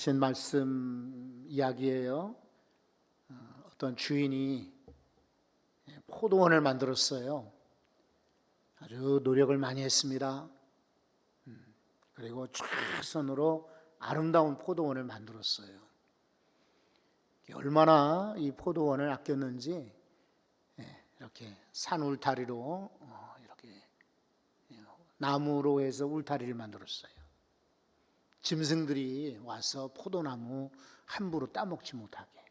신 말씀 이야기예요. 어떤 주인이 포도원을 만들었어요. 아주 노력을 많이 했습니다. 그리고 최선으로 아름다운 포도원을 만들었어요. 얼마나 이 포도원을 아꼈는지 이렇게 산 울타리로 이렇게 나무로 해서 울타리를 만들었어요. 짐승들이 와서 포도나무 함부로 따먹지 못하게.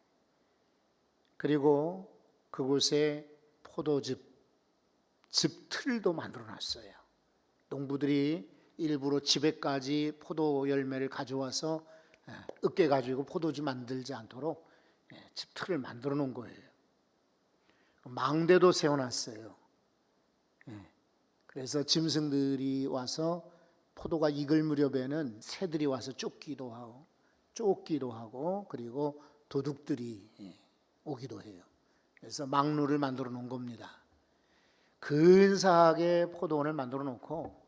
그리고 그곳에 포도즙, 즙틀도 만들어 놨어요. 농부들이 일부러 집에까지 포도 열매를 가져와서 으깨가지고 포도즙 만들지 않도록 즙틀을 만들어 놓은 거예요. 망대도 세워놨어요. 그래서 짐승들이 와서 포도가 익을 무렵에는 새들이 와서 쫓기도 하고 그리고 도둑들이 오기도 해요. 그래서 망루를 만들어 놓은 겁니다. 근사하게 포도원을 만들어 놓고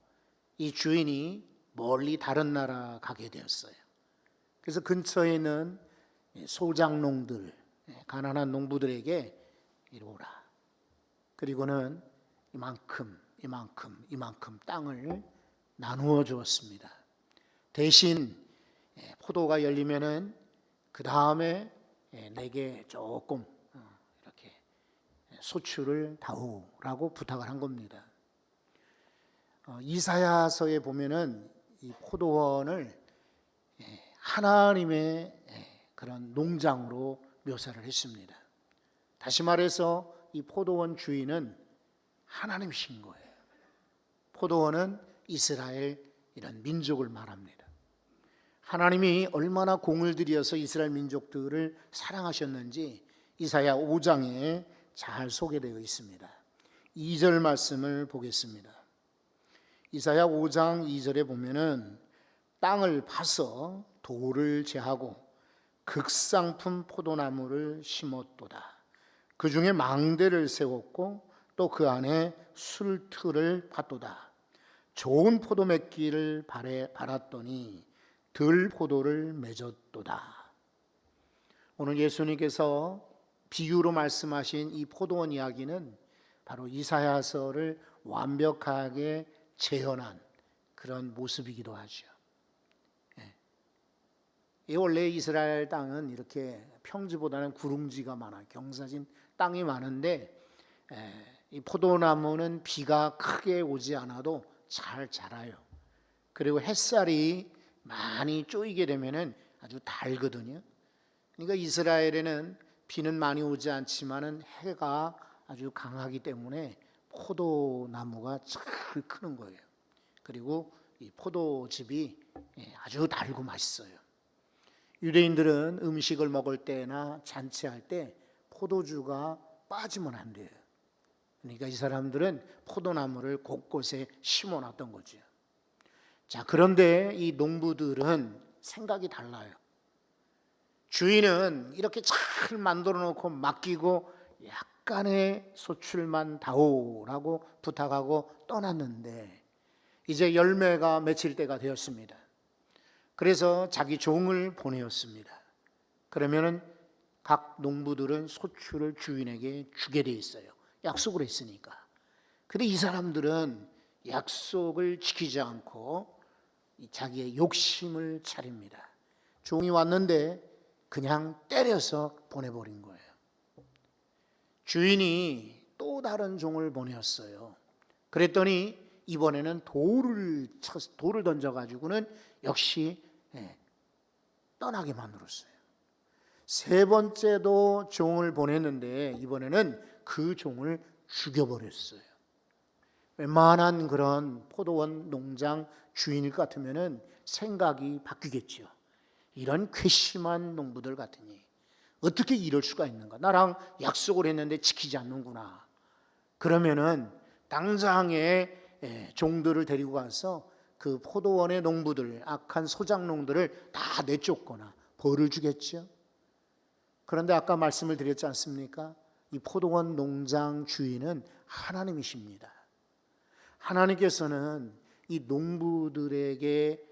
이 주인이 멀리 다른 나라 가게 되었어요. 그래서 근처에 있는 소작농들, 가난한 농부들에게 이리 오라. 그리고는 이만큼 땅을 나누어 주었습니다. 대신 포도가 열리면은 그 다음에 내게 조금 이렇게 소출을 다오라고 부탁을 한 겁니다. 이사야서에 보면은 이 포도원을 하나님의 그런 농장으로 묘사를 했습니다. 다시 말해서 이 포도원 주인은 하나님이신 거예요. 포도원은 이스라엘 이런 민족을 말합니다. 하나님이 얼마나 공을 들여서 이스라엘 민족들을 사랑하셨는지 이사야 5장에 잘 소개되어 있습니다. 2절 말씀을 보겠습니다. 이사야 5장 2절에 보면은 땅을 파서 돌을 제하고 극상품 포도나무를 심었도다. 그 중에 망대를 세웠고 또 그 안에 술틀을 팠도다. 좋은 포도 맺기를 바랐더니 들 포도를 맺었도다. 오늘 예수님께서 비유로 말씀하신 이 포도원 이야기는 바로 이사야서를 완벽하게 재현한 그런 모습이기도 하죠. 원래 이스라엘 땅은 이렇게 평지보다는 구릉지가 많아요. 경사진 땅이 많은데 이 포도나무는 비가 크게 오지 않아도 잘 자라요. 그리고 햇살이 많이 쪼이게 되면은 아주 달거든요. 그러니까 이스라엘에는 비는 많이 오지 않지만은 해가 아주 강하기 때문에 포도나무가 잘 크는 거예요. 그리고 이 포도즙이 아주 달고 맛있어요. 유대인들은 음식을 먹을 때나 잔치할 때 포도주가 빠지면 안 돼요. 그러니까 이 사람들은 포도나무를 곳곳에 심어놨던 거죠. 자, 그런데 이 농부들은 생각이 달라요. 주인은 이렇게 잘 만들어 놓고 맡기고 약간의 소출만 다오라고 부탁하고 떠났는데 이제 열매가 맺힐 때가 되었습니다. 그래서 자기 종을 보내었습니다. 그러면은 각 농부들은 소출을 주인에게 주게 돼 있어요. 약속을 했으니까. 근데 이 사람들은 약속을 지키지 않고 자기의 욕심을 차립니다. 종이 왔는데 그냥 때려서 보내버린 거예요. 주인이 또 다른 종을 보내었어요. 그랬더니 이번에는 돌을 던져가지고는 역시 떠나게 만들었어요. 세 번째도 종을 보냈는데 이번에는 그 종을 죽여버렸어요. 웬만한 그런 포도원 농장 주인일 같으면 생각이 바뀌겠죠. 이런 괘씸한 농부들 같으니 어떻게 이럴 수가 있는가? 나랑 약속을 했는데 지키지 않는구나. 그러면은 당장에 종들을 데리고 가서 그 포도원의 농부들, 악한 소작농들을 다 내쫓거나 벌을 주겠죠. 그런데 아까 말씀을 드렸지 않습니까? 이 포도원 농장 주인은 하나님이십니다. 하나님께서는 이 농부들에게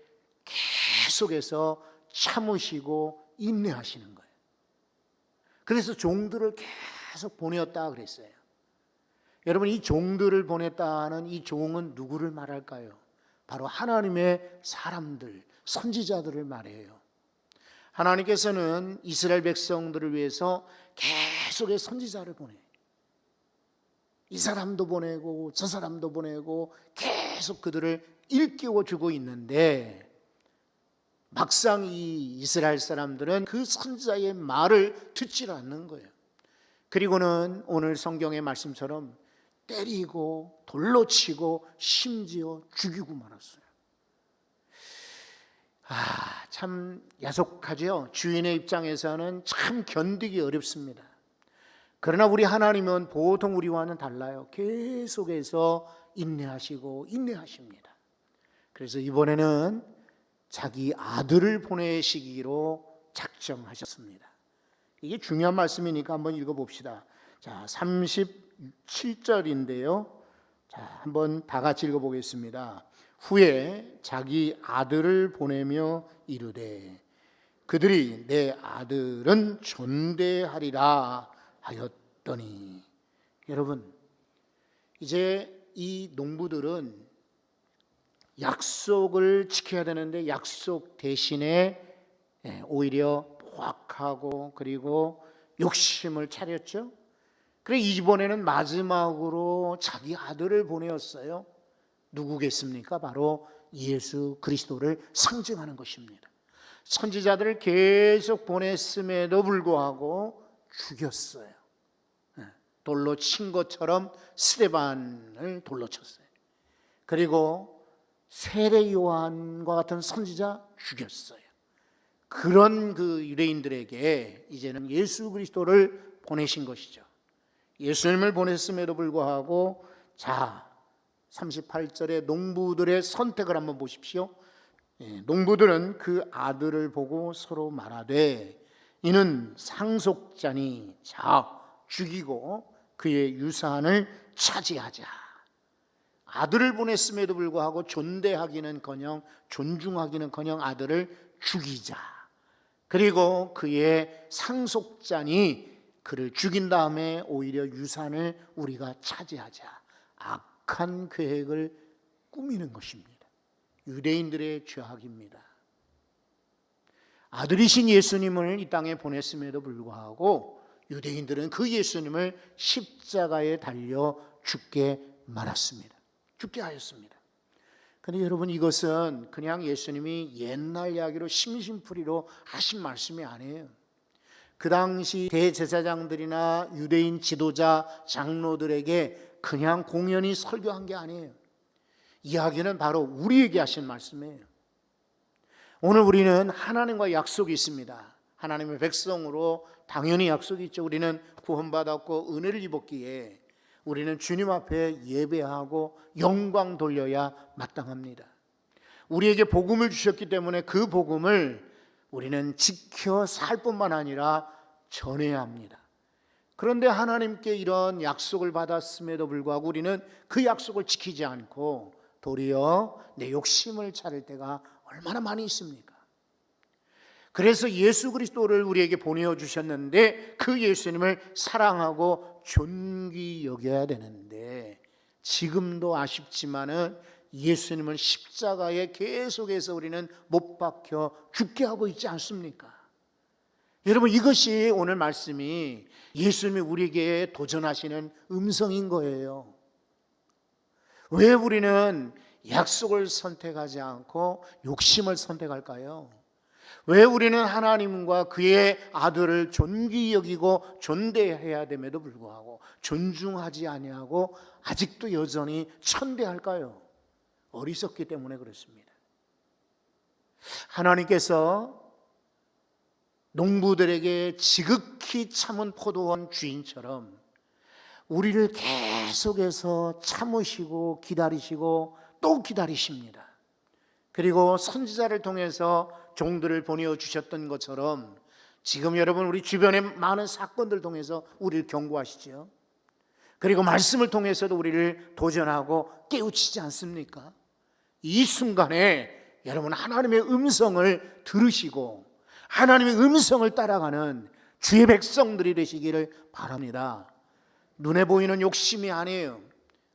계속해서 참으시고 인내하시는 거예요. 그래서 종들을 계속 보내었다 그랬어요. 여러분, 이 종들을 보냈다는 이 종은 누구를 말할까요? 바로 하나님의 사람들, 선지자들을 말해요. 하나님께서는 이스라엘 백성들을 위해서 계속의 선지자를 보내요. 이 사람도 보내고 저 사람도 보내고 계속 그들을 일깨워 주고 있는데, 막상 이 이스라엘 사람들은 그 선지자의 말을 듣지 않는 거예요. 그리고는 오늘 성경의 말씀처럼 때리고 돌로 치고 심지어 죽이고 말았어요. 참 야속하죠. 주인의 입장에서는 참 견디기 어렵습니다. 그러나 우리 하나님은 보통 우리와는 달라요. 계속해서 인내하시고 인내하십니다. 그래서 이번에는 자기 아들을 보내시기로 작정하셨습니다. 이게 중요한 말씀이니까 한번 읽어봅시다. 자, 37절인데요. 자, 한번 다 같이 읽어보겠습니다. 후에 자기 아들을 보내며 이르되 그들이 내 아들은 존대하리라 하였더니. 여러분, 이제 이 농부들은 약속을 지켜야 되는데 약속 대신에 오히려 포악하고 그리고 욕심을 차렸죠. 그래서 이번에는 마지막으로 자기 아들을 보내었어요. 누구겠습니까? 바로 예수 그리스도를 상징하는 것입니다. 선지자들을 계속 보냈음에도 불구하고 죽였어요. 돌로 친 것처럼 스데반을 돌로 쳤어요. 그리고 세례 요한과 같은 선지자 죽였어요. 그런 그 유대인들에게 이제는 예수 그리스도를 보내신 것이죠. 예수님을 보냈음에도 불구하고, 자, 38절에 농부들의 선택을 한번 보십시오. 농부들은 그 아들을 보고 서로 말하되 이는 상속자니 자 죽이고 그의 유산을 차지하자. 아들을 보냈음에도 불구하고 존대하기는커녕 존중하기는커녕 아들을 죽이자. 그리고 그의 상속자니 그를 죽인 다음에 오히려 유산을 우리가 차지하자. 악한 계획을 꾸미는 것입니다. 유대인들의 죄악입니다. 아들이신 예수님을 이 땅에 보냈음에도 불구하고 유대인들은 그 예수님을 십자가에 달려 죽게 말았습니다. 죽게 하였습니다. 그런데 여러분, 이것은 그냥 예수님이 옛날 이야기로 심심풀이로 하신 말씀이 아니에요. 그 당시 대제사장들이나 유대인 지도자 장로들에게 그냥 공연히 설교한 게 아니에요. 이야기는 바로 우리에게 하신 말씀이에요. 오늘 우리는 하나님과 약속이 있습니다. 하나님의 백성으로 당연히 약속이 있죠. 우리는 구원받았고 은혜를 입었기에 우리는 주님 앞에 예배하고 영광 돌려야 마땅합니다. 우리에게 복음을 주셨기 때문에 그 복음을 우리는 지켜 살 뿐만 아니라 전해야 합니다. 그런데 하나님께 이런 약속을 받았음에도 불구하고 우리는 그 약속을 지키지 않고 도리어 내 욕심을 차릴 때가 얼마나 많이 있습니까? 그래서 예수 그리스도를 우리에게 보내어 주셨는데 그 예수님을 사랑하고 존귀 여겨야 되는데, 지금도 아쉽지만은 예수님은 십자가에 계속해서 우리는 못 박혀 죽게 하고 있지 않습니까? 여러분, 이것이 오늘 말씀이 예수님이 우리에게 도전하시는 음성인 거예요. 왜 우리는 약속을 선택하지 않고 욕심을 선택할까요? 왜 우리는 하나님과 그의 아들을 존귀 여기고 존대해야 됨에도 불구하고 존중하지 아니하고 아직도 여전히 천대할까요? 어리석기 때문에 그렇습니다. 하나님께서 농부들에게 지극히 참은 포도원 주인처럼 우리를 계속해서 참으시고 기다리시고 또 기다리십니다. 그리고 선지자를 통해서 종들을 보내어 주셨던 것처럼 지금 여러분 우리 주변의 많은 사건들 통해서 우리를 경고하시죠. 그리고 말씀을 통해서도 우리를 도전하고 깨우치지 않습니까? 이 순간에 여러분 하나님의 음성을 들으시고 하나님의 음성을 따라가는 주의 백성들이 되시기를 바랍니다. 눈에 보이는 욕심이 아니에요.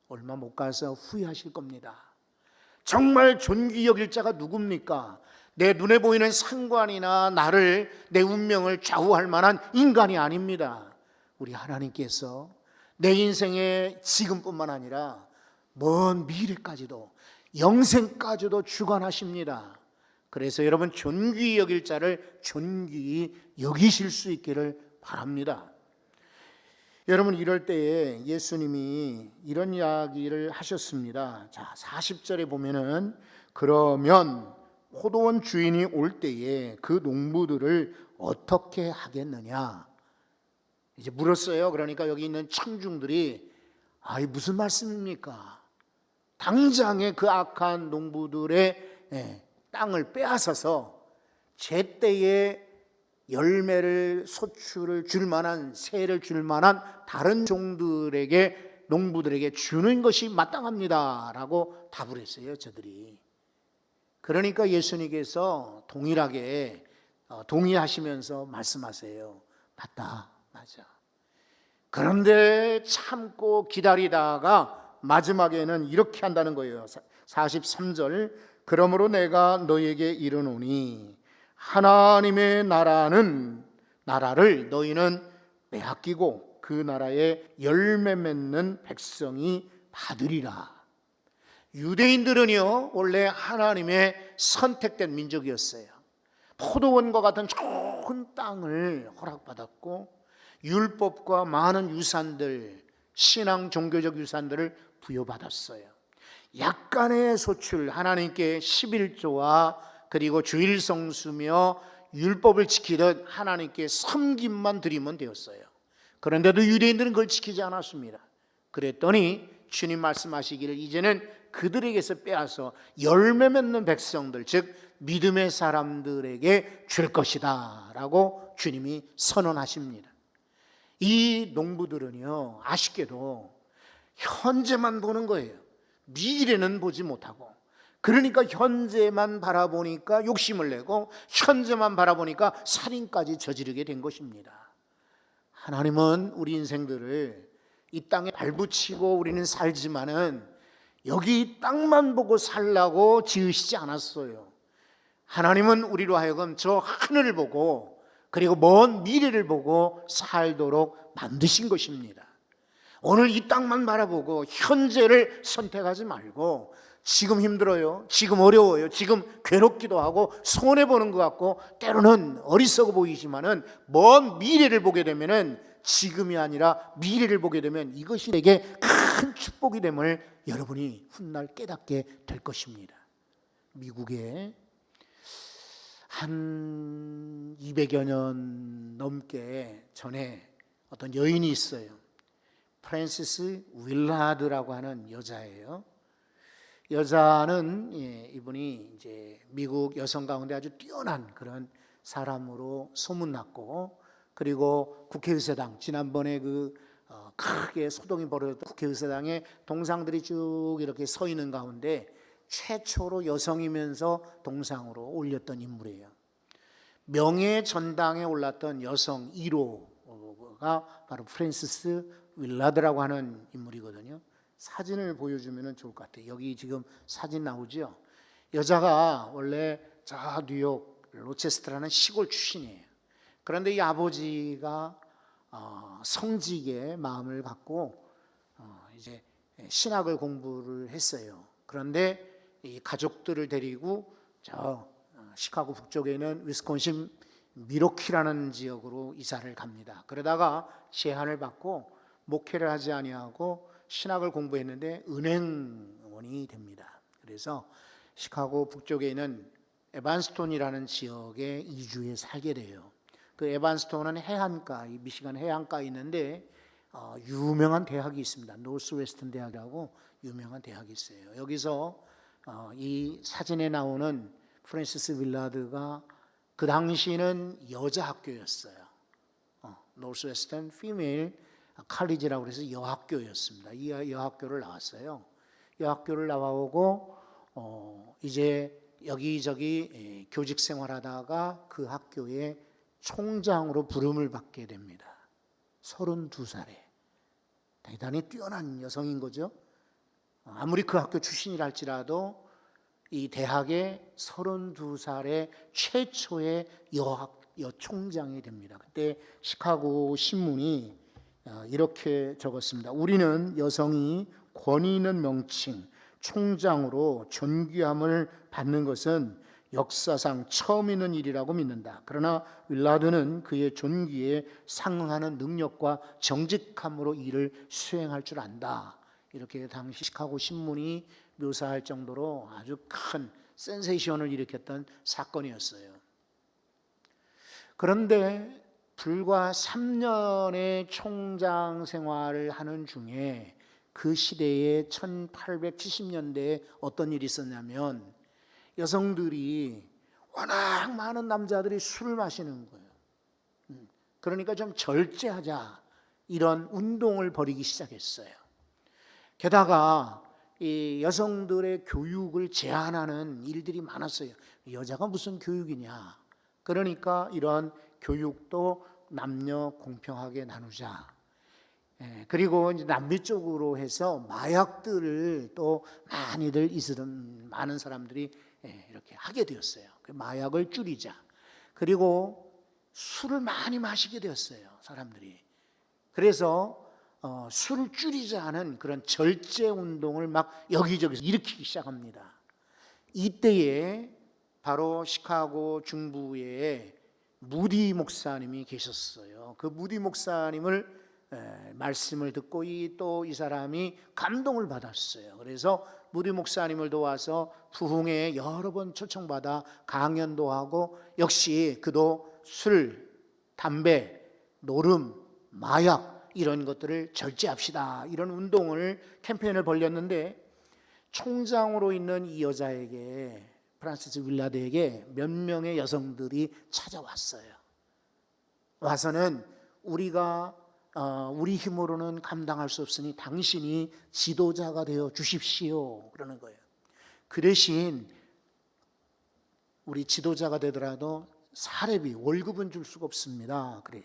얼마 못 가서 후회하실 겁니다. 정말 존귀 여길 자가 누굽니까? 내 눈에 보이는 상관이나 나를, 내 운명을 좌우할 만한 인간이 아닙니다. 우리 하나님께서 내 인생의 지금뿐만 아니라 먼 미래까지도, 영생까지도 주관하십니다. 그래서 여러분 존귀히 여길 자를 존귀히 여기실 수 있기를 바랍니다. 여러분 이럴 때에 예수님이 이런 이야기를 하셨습니다. 자, 40절에 보면은 그러면 포도원 주인이 올 때에 그 농부들을 어떻게 하겠느냐 이제 물었어요. 그러니까 여기 있는 청중들이 아이 무슨 말씀입니까? 당장에 그 악한 농부들의 땅을 빼앗아서 제때에 열매를 소출을 줄 만한 세를 줄 만한 다른 종들에게 농부들에게 주는 것이 마땅합니다라고 답을 했어요. 저들이. 그러니까 예수님께서 동일하게 동의하시면서 말씀하세요. 맞다, 맞아. 그런데 참고 기다리다가 마지막에는 이렇게 한다는 거예요. 43절 그러므로 내가 너에게 이르노니 하나님의 나라를 너희는 빼앗기고 그 나라에 열매 맺는 백성이 받으리라. 유대인들은요 원래 하나님의 선택된 민족이었어요. 포도원과 같은 좋은 땅을 허락받았고 율법과 많은 유산들, 신앙 종교적 유산들을 부여받았어요. 약간의 소출, 하나님께 11조와 그리고 주일 성수며 율법을 지키듯 하나님께 섬김만 드리면 되었어요. 그런데도 유대인들은 그걸 지키지 않았습니다. 그랬더니 주님 말씀하시기를 이제는 그들에게서 빼앗아 열매 맺는 백성들, 즉 믿음의 사람들에게 줄 것이다 라고 주님이 선언하십니다. 이 농부들은요 아쉽게도 현재만 보는 거예요. 미래는 보지 못하고, 그러니까 현재만 바라보니까 욕심을 내고 현재만 바라보니까 살인까지 저지르게 된 것입니다. 하나님은 우리 인생들을 이 땅에 발붙이고 우리는 살지만은 여기 땅만 보고 살라고 지으시지 않았어요. 하나님은 우리로 하여금 저 하늘을 보고 그리고 먼 미래를 보고 살도록 만드신 것입니다. 오늘 이 땅만 바라보고 현재를 선택하지 말고 지금 힘들어요, 지금 어려워요, 지금 괴롭기도 하고 손해보는 것 같고 때로는 어리석어 보이지만은 먼 미래를 보게 되면은 지금이 아니라 미래를 보게 되면 이것이 내게 큰 축복이 됨을 여러분이 훗날 깨닫게 될 것입니다. 미국에 한 200여 년 넘게 전에 어떤 여인이 있어요. 프랜시스 윌라드라고 하는 여자예요. 여자는 이분이 이제 미국 여성 가운데 아주 뛰어난 그런 사람으로 소문났고, 그리고 국회의사당, 지난번에 크게 소동이 벌어졌던 국회의사당에 동상들이 쭉 이렇게 서 있는 가운데 최초로 여성이면서 동상으로 올렸던 인물이에요. 명예 전당에 올랐던 여성 1호가 바로 프랜시스 윌라드라고 하는 인물이거든요. 사진을 보여주면 좋을 것 같아요. 여기 지금 사진 나오죠. 여자가 원래 저 뉴욕 로체스터라는 시골 출신이에요. 그런데 이 아버지가 성직의 마음을 갖고 이제 신학을 공부를 했어요. 그런데 이 가족들을 데리고 저 시카고 북쪽에 있는 위스콘신 미로키라는 지역으로 이사를 갑니다. 그러다가 제한을 받고 목회를 하지 아니하고 신학을 공부했는데 은행원이 됩니다. 그래서 시카고 북쪽에 있는 에반스톤이라는 지역에 이주해 살게 돼요. 그 에반스톤은 해안가, 미시간 해안가에 있는데 유명한 대학이 있습니다. 노스웨스턴 대학이라고 유명한 대학이 있어요. 여기서 이 사진에 나오는 프랜시스 윌라드가 그 당시는 여자 학교였어요. 노스웨스턴 피메일 칼리지라고 해서 여학교였습니다. 이 여학교를 나왔어요. 여학교를 나와오고 이제 여기저기 교직 생활하다가 그 학교의 총장으로 부름을 받게 됩니다. 32살에. 대단히 뛰어난 여성인 거죠. 아무리 그 학교 출신이라 할지라도 이 대학의 32살의 최초의 여총장이 됩니다. 그때 시카고 신문이 이렇게 적었습니다. 우리는 여성이 권위 있는 명칭 총장으로 존귀함을 받는 것은 역사상 처음 있는 일이라고 믿는다. 그러나 윌라드는 그의 존귀에 상응하는 능력과 정직함으로 일을 수행할 줄 안다. 이렇게 당시 시카고 신문이 묘사할 정도로 아주 큰 센세이션을 일으켰던 사건이었어요. 그런데 불과 3년의 총장 생활을 하는 중에 그 시대에 1870년대에 어떤 일이 있었냐면 여성들이 워낙 많은 남자들이 술을 마시는 거예요. 그러니까 좀 절제하자 이런 운동을 벌이기 시작했어요. 게다가 이 여성들의 교육을 제한하는 일들이 많았어요. 여자가 무슨 교육이냐. 그러니까 이런 교육도 남녀 공평하게 나누자. 그리고 이제 남미 쪽으로 해서 마약들을 또 많은 사람들이 이렇게 하게 되었어요. 마약을 줄이자. 그리고 술을 많이 마시게 되었어요, 사람들이. 그래서 술을 줄이자는 그런 절제 운동을 막 여기저기서 일으키기 시작합니다. 이때에 바로 시카고 중부에 무디 목사님이 계셨어요. 그 무디 목사님을 말씀을 듣고 또 이 사람이 감동을 받았어요. 그래서 무디 목사님을 도와서 부흥회에 여러 번 초청받아 강연도 하고 역시 그도 술, 담배, 노름, 마약 이런 것들을 절제합시다. 이런 운동을 캠페인을 벌였는데 총장으로 있는 이 여자에게 프란시스 윌라드에게 몇 명의 여성들이 찾아왔어요. 와서는 우리 힘으로는 감당할 수 없으니 당신이 지도자가 되어 주십시오. 그러는 거예요. 그 대신 우리 지도자가 되더라도 사례비, 월급은 줄 수가 없습니다. 그래.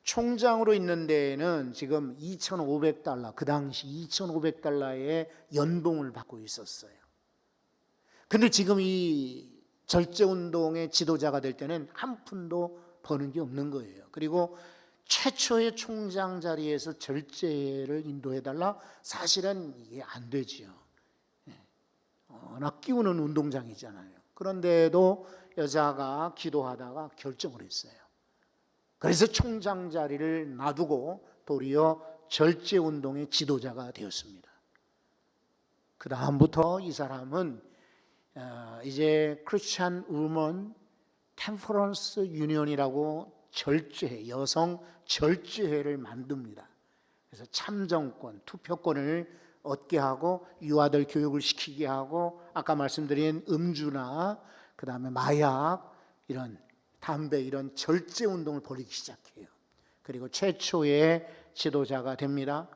총장으로 있는 데에는 지금 $2,500, 그 당시 $2,500의 연봉을 받고 있었어요. 근데 지금 이 절제운동의 지도자가 될 때는 한 푼도 버는 게 없는 거예요. 그리고 최초의 총장 자리에서 절제를 인도해달라? 사실은 이게 안 되지요. 워낙 끼우는 운동장이잖아요. 그런데도 여자가 기도하다가 결정을 했어요. 그래서 총장 자리를 놔두고 도리어 절제운동의 지도자가 되었습니다. 그 다음부터 이 사람은 이제 크리스찬 우먼 템퍼런스 유니언이라고 여성 절제회를 만듭니다. 그래서 참정권, 투표권을 얻게 하고 유아들 교육을 시키게 하고 아까 말씀드린 음주나 그 다음에 마약 이런 담배 이런 절제 운동을 벌이기 시작해요. 그리고 최초의 지도자가 됩니다.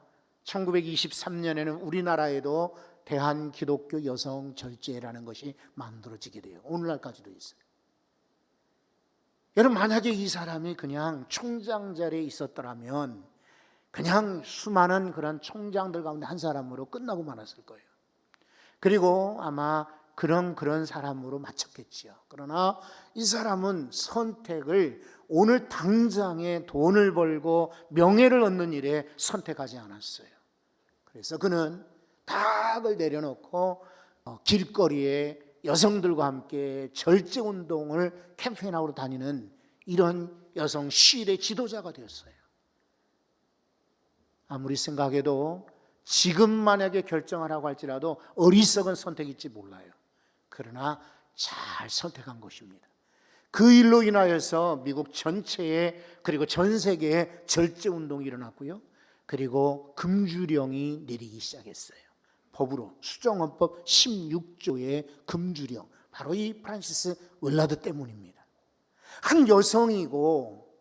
1923년에는 우리나라에도 대한기독교 여성 절제라는 것이 만들어지게 돼요. 오늘날까지도 있어요. 여러분 만약에 이 사람이 그냥 총장 자리에 있었더라면 그냥 수많은 그런 총장들 가운데 한 사람으로 끝나고 말았을 거예요. 그리고 아마 그런 사람으로 마쳤겠지요. 그러나 이 사람은 선택을 오늘 당장에 돈을 벌고 명예를 얻는 일에 선택하지 않았어요. 그래서 그는 닭을 내려놓고 길거리에 여성들과 함께 절제운동을 캠페인하러 다니는 이런 여성 시일의 지도자가 되었어요. 아무리 생각해도 지금 만약에 결정하라고 할지라도 어리석은 선택일지 몰라요. 그러나 잘 선택한 것입니다. 그 일로 인하여서 미국 전체에 그리고 전 세계에 절제운동이 일어났고요. 그리고 금주령이 내리기 시작했어요. 법으로 수정헌법 16조의 금주령, 바로 이 프란시스 윌라드 때문입니다. 한 여성이고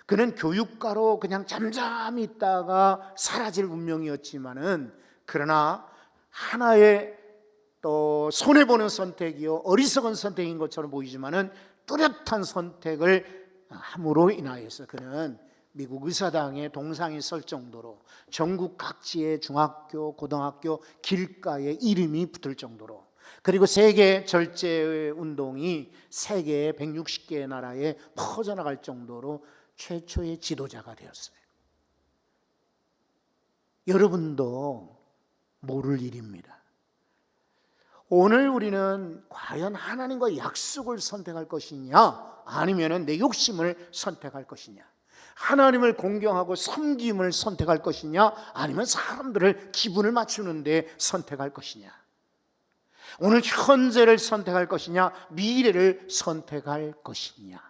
그는 교육가로 그냥 잠잠히 있다가 사라질 운명이었지만은 그러나 하나의 또 손해보는 선택이요 어리석은 선택인 것처럼 보이지만은 뚜렷한 선택을 함으로 인하여서 그는 미국 의사당에 동상이 설 정도로 전국 각지의 중학교, 고등학교 길가에 이름이 붙을 정도로, 그리고 세계 절제 운동이 세계 160개의 나라에 퍼져나갈 정도로 최초의 지도자가 되었어요. 여러분도 모를 일입니다. 오늘 우리는 과연 하나님과 약속을 선택할 것이냐, 아니면 내 욕심을 선택할 것이냐, 하나님을 공경하고 섬김을 선택할 것이냐, 아니면 사람들을 기분을 맞추는 데 선택할 것이냐, 오늘 현재를 선택할 것이냐, 미래를 선택할 것이냐.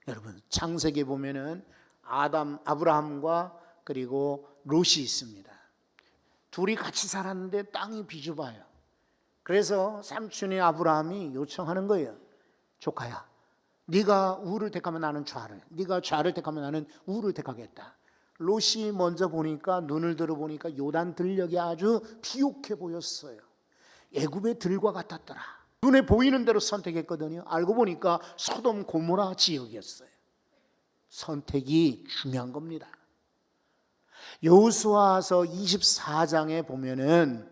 여러분, 창세기에 보면은 아브라함과 그리고 롯이 있습니다. 둘이 같이 살았는데 땅이 비좁아요. 그래서 삼촌이 아브라함이 요청하는 거예요. 조카야, 네가 우를 택하면 나는 좌를, 네가 좌를 택하면 나는 우를 택하겠다. 롯이 먼저 보니까, 눈을 들어보니까 요단 들녘이 아주 비옥해 보였어요. 애굽의 들과 같았더라. 눈에 보이는 대로 선택했거든요. 알고 보니까 소돔 고모라 지역이었어요. 선택이 중요한 겁니다. 여호수아서 24장에 보면은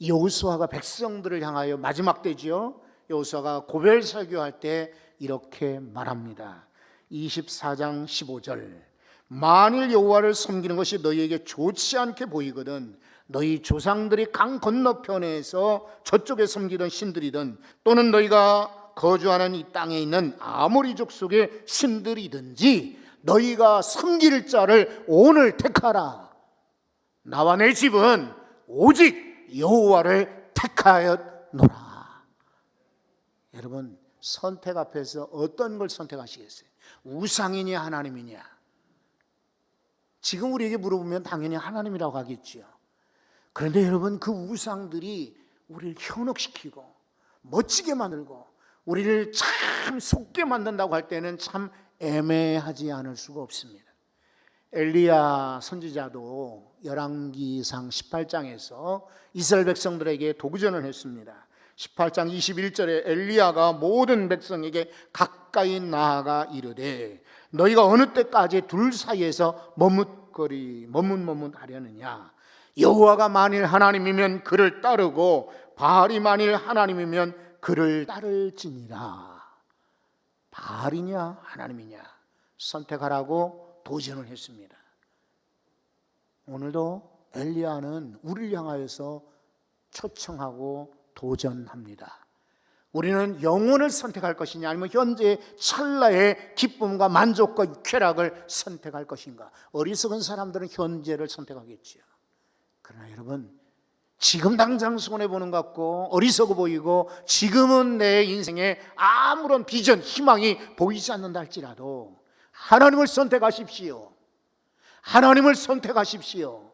여호수아가 백성들을 향하여 마지막 때지요. 여호수아가 고별 설교할 때 이렇게 말합니다. 24장 15절. 만일 여호와를 섬기는 것이 너희에게 좋지 않게 보이거든 너희 조상들이 강 건너편에서 저쪽에 섬기던 신들이든 또는 너희가 거주하는 이 땅에 있는 아모리 족속의 신들이든지 너희가 섬길 자를 오늘 택하라. 나와 내 집은 오직 여호와를 택하였노라. 여러분, 선택 앞에서 어떤 걸 선택하시겠어요? 우상이냐 하나님이냐? 지금 우리에게 물어보면 당연히 하나님이라고 하겠지요. 그런데 여러분, 그 우상들이 우리를 현혹시키고 멋지게 만들고 우리를 참 속게 만든다고 할 때는 참 애매하지 않을 수가 없습니다. 엘리야 선지자도 열왕기상 18장에서 이스라엘 백성들에게 도구전을 했습니다. 18장 21절에 엘리야가 모든 백성에게 가까이 나아가 이르되 너희가 어느 때까지 둘 사이에서 머뭇하려느냐. 여호와가 만일 하나님이면 그를 따르고 바알이 만일 하나님이면 그를 따를지니라. 바알이냐 하나님이냐 선택하라고 도전을 했습니다. 오늘도 엘리야는 우리를 향하여서 초청하고 도전합니다. 우리는 영혼을 선택할 것이냐, 아니면 현재의 찰나의 기쁨과 만족과 쾌락을 선택할 것인가? 어리석은 사람들은 현재를 선택하겠지요. 그러나 여러분, 지금 당장 손해보는 것 같고 어리석어 보이고 지금은 내 인생에 아무런 비전, 희망이 보이지 않는다 할지라도 하나님을 선택하십시오. 하나님을 선택하십시오.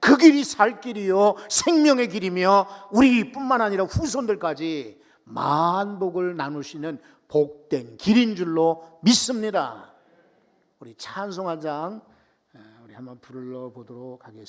그 길이 살 길이요 생명의 길이며 우리뿐만 아니라 후손들까지 만복을 나눌 수 있는 복된 길인 줄로 믿습니다. 우리 찬송 한 장 우리 한번 불러보도록 하겠습니다.